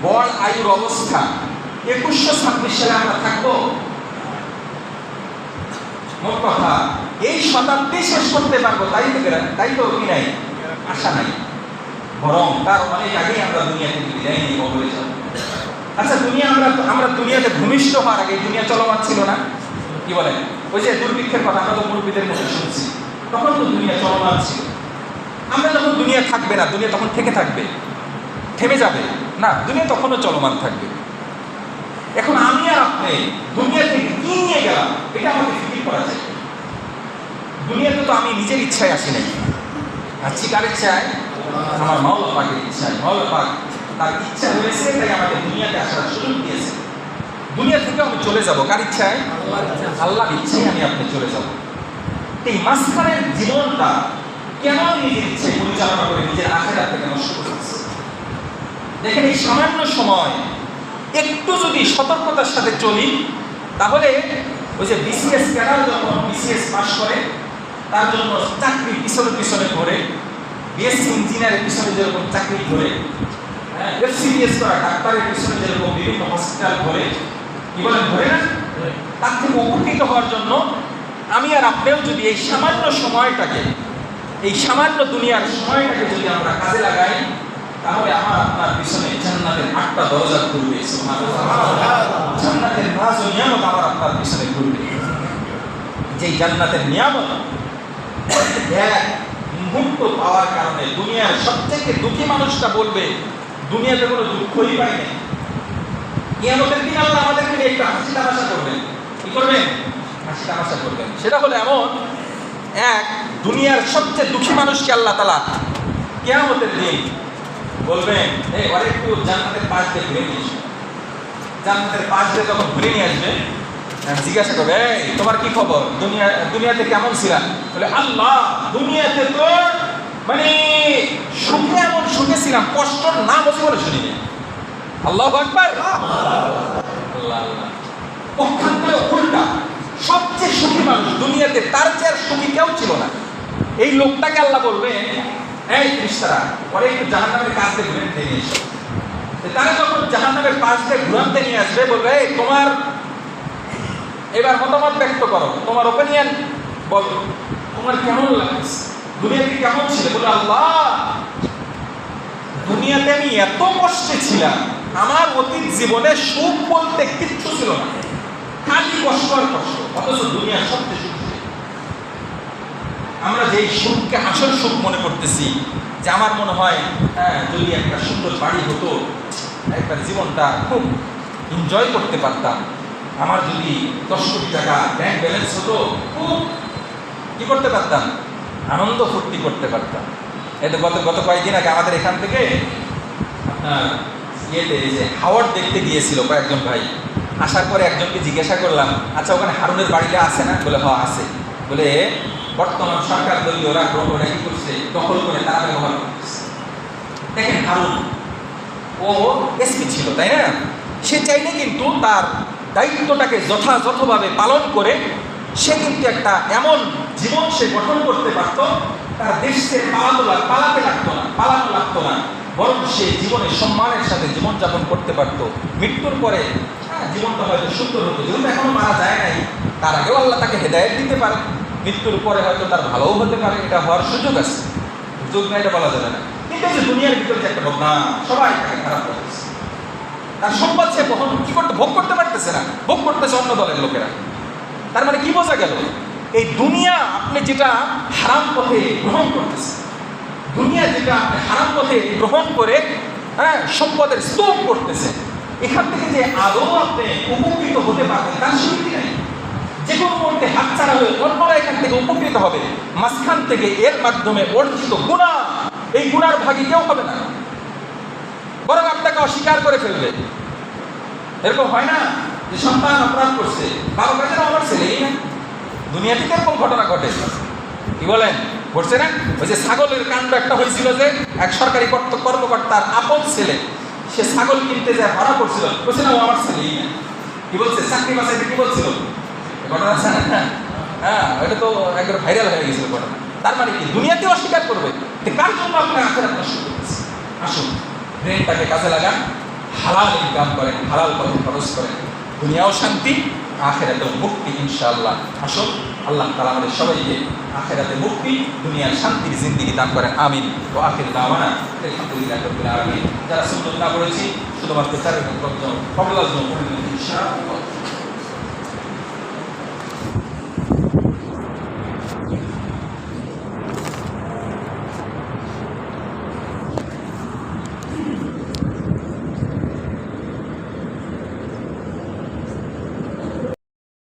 গড় আয়ুর অবস্থা, 2126 সালে আমরা থাকবো? মোট কথা এই শতাব্দী শেষ করতে পারবো তাই তো কি নাই? আশা নাই, বরং তার অনেক আগেই আমরা দুনিয়া থেকে বিদায় নিয়ে বদলে যাব। আচ্ছা দুনিয়া আমরা দুনিয়াতে ভূমিষ্ঠ হওয়ার আগে দুনিয়া চলমান ছিল না? কি বলেন? ওই যে দুর্ভিক্ষের কথা আমরা তো মুরব্বীদের মুখে শুনছি, তখন তো দুনিয়া চলমান ছিল। আমরা যখন দুনিয়া থাকবে না, দুনিয়া তখন থেকে থাকবে, থেমে যাবে না, দুনিয়া তখনও চলমান থাকবে। এখন আমি আর আপনি দুনিয়া থেকে কি নিয়ে গেলাম, এটা আমাকে ফিকির করা যায়। দুনিয়াতে তো আমি নিজের ইচ্ছায় আসি নাই, আসছি কার ইচ্ছায়? আমার মাওলা পাকের ইচ্ছায়। মাওলা পাক তার ইচ্ছা হয়েছে, তাই আমাকে দুনিয়াতে আসার সুযোগ দিয়েছে। দুনিয়া থেকে আমি চলে যাব কার ইচ্ছায়? আল্লাহর ইচ্ছায় আমি আপনি চলে যাব। এই মাঝখানের জীবনটা কেন নিজের ইচ্ছায় পরিচালনা করে নিজের আখিরাত থেকে নষ্ট করতেছে? দেখেন এই সামান্য সময় একটু যদি সতর্কতার সাথে চলি, তাহলে ওই যে বিসিএস ক্যাডার যখন বিসিএস পাস করে, তার জন্য চাকরি পিছনে পিছনে ঘোরে, বিএসসি ইঞ্জিনিয়ারের পিছনে যেরকম চাকরি ঘোরে, এফসিডিএস করা ডাক্তারের পিছনে যেরকম বিভিন্ন হসপিটাল ঘোরে, কি বলেন ঘোরে না? তার থেকে উপকৃত হওয়ার জন্য আমি আর আপনিও যদি এই সামান্য সময়টাকে, এই সামান্য দুনিয়ার সময়টাকে যদি আমরা কাজে লাগাই, তাহলে আমার আপনার পিছনে জান্নাতের 8টা দরজা খুলবে। জান্নাতের নাজ ও নিয়ামত আমার আপনার পিছনে খুলবে। যেই জান্নাতের নিয়ামত এক মুহূর্ত পাওয়ার কারণে দুনিয়ার সবথেকে দুঃখী মানুষটা বলবে দুনিয়াতে কোনো দুঃখই পাই নাই। কিয়ামতের দিন আল্লাহ আমাদেরকে নিয়ে একটা হাসি তামাশা করবেন। কি করবেন? হাসি তামাশা করবেন। সেটা হলো এমন, এক দুনিয়ার সবচেয়ে দুঃখী মানুষকে আল্লাহ তাআলা কিয়ামতের দিন বলবেন, এই ওরে একটু জান্নাতের পাশ দিয়ে ঘুরে নিয়ে এসো। জান্নাতের পাশ দিয়ে যখন ঘুরে নিয়ে আসবে, জিজ্ঞাসা করবে, এই তোমার কি খবর, দুনিয়াতে কেমন ছিলা? বলে আল্লাহ দুনিয়াতে তো মানে সুখে এমন সুখে ছিলাম, কষ্টর নাম বলে শুনিনি। আল্লাহু আকবার। আল্লাহ আল্লাহ। পক্ষান্তরে উল্টা, সবচেয়ে সুখী মানুষ দুনিয়াতে, তার চেয়ে আর সুখী কেউ ছিল না। এই লোকটাকে আল্লাহ বলবে, এই ফেরেশতারা ওরে একটু জাহান্নামের কাছ দিয়ে ঘুরে নিয়ে এসো। তারা যখন জাহান্নামের পাশ দিয়ে ঘুরাতে নিয়ে আসবে, বলবে, এই তোমার এবার মতামত ব্যক্ত করো, তোমার ওপিনিয়ন বলো, তোমার কেমন লাগছে, দুনিয়াতে কেমন ছিল? বলে আল্লাহ দুনিয়াতে আমি এত কষ্টে ছিলাম, আমার অতীত জীবনে সুখ বলতে কিচ্ছু ছিল না, খালি কষ্ট আর কষ্ট। অথচ দুনিয়ার সবচেয়ে সুখ, আমরা যেই সুখকে আসল সুখ মনে করতেছি, যে আমার মনে হয় যদি একটা সুন্দর বাড়ি হতো, একবার জীবনটা খুব এনজয় করতে পারতাম, আমার যদি 10 কোটি টাকা ব্যাংক ব্যালেন্স হতো, খুব কি করতে পারতাম, আনন্দ ফুর্তি করতে পারতাম। এটা গত কয়েকদিন আগে আমাদের এখান থেকে এই যে হাওয়ার্ড দেখতে গিয়েছিল কয়েকজন ভাই। আসার পরে একজনকে জিজ্ঞাসা করলাম, আচ্ছা ওখানে হারুনের বাড়িটা আছে না? বলে হ্যাঁ আছে। বলে বর্তমান সরকার দলীয় ওরা কি করছে, দখল করে তারা ব্যবহার করতেছে। দেখেন হারুন ও এসপি ছিল, তাই না? সে চাইলে কিন্তু তার দায়িত্বটাকে যথাযথভাবে পালন করে সে কিন্তু একটা এমন জীবন সে গঠন করতে পারত, তার দেশকে পালানো লাগতো না, বরং সে জীবনে সম্মানের সাথে জীবনযাপন করতে পারত। মৃত্যুর পরে জীবনটা হয়তো সুন্দর হতো, যেহেতু এখনো মারা যায় নাই, তার আগেও আল্লাহ তাকে হেদায়েত দিতে পারে। মৃত্যুর পরে হয়তো তার ভালোও হতে পারে, এটা হওয়ার সুযোগ আছে, সুযোগ না এটা বলা যাবে না। কিন্তু এই যে দুনিয়ার ভিতরে যে একটা বদনা, সবাই তাকে খারাপ করতেছে, তার সম্পদ সে বহন কি করতে ভোগ করতে পারতেছে না, ভোগ করতেছে অন্য দলের লোকেরা। তার মানে কি বোঝা গেল, এই দুনিয়া আপনি যেটা হারাম পথে গ্রহণ করতেছে, দুনিয়া যেটা আপনি হারাম পথে গ্রহণ করে সম্পদের স্তূপ করতেছে, এখান থেকে যে আদৌ আপনি উপকৃত হতে পারবেন তার সুযোগ নাই। যে কোনো মুহূর্তে হাতছাড়া হয়ে অন্যরা এখান থেকে উপকৃত হবে, মাঝখান থেকে এর মাধ্যমে অর্জিত গুনাহ, এই গুনার ভাগী কেউ হবে না, বরং আপনাকে অস্বীকার করে ফেলবে। এরকম হয় না যে সন্তান অপরাধ করছে, বাবা কাছে আমার ছেলেই না, দুনিয়াতে এরকম ঘটনা ঘটে, কি বলেন ঘটছে না? ওই যে ছাগলের কাণ্ড একটা হয়েছিল, যে এক সরকারি কর্মকর্তার আপন ছেলে, সে ছাগল কিনতে যায় ধরা পড়ছিল, বলছে না ও আমার ছেলেই না, কি বলছে চাকরি বাসাইতে কি বলছিল, ঘটনা আছে না? হ্যাঁ, এটা তো একবার ভাইরাল হয়ে গেছিল ঘটনা। তার মানে কি দুনিয়াতে অস্বীকার করবে, কার জন্য আপনি আখেরাত নষ্ট করতেছেন? আসুন ব্রেনটাকে কাজে লাগান, হালাল ইনকাম করেন, হালাল পথে খরচ করেন, দুনিয়াও শান্তি, আখেরাতেও মুক্তি ইনশাআল্লাহ। আসুন আল্লাহ তাআলা আমাদের সবাইকে আখেরাতে মুক্তি, দুনিয়ার শান্তির জিন্দেগি দান করেন, আমিন। ও আখির দাওয়ানা আলহামদুলিল্লাহি রাব্বিল আলামিন। যারা সুন্নাত না পড়েছি শুধুমাত্র তার কবুলার জন্য ইনশাআল্লাহ।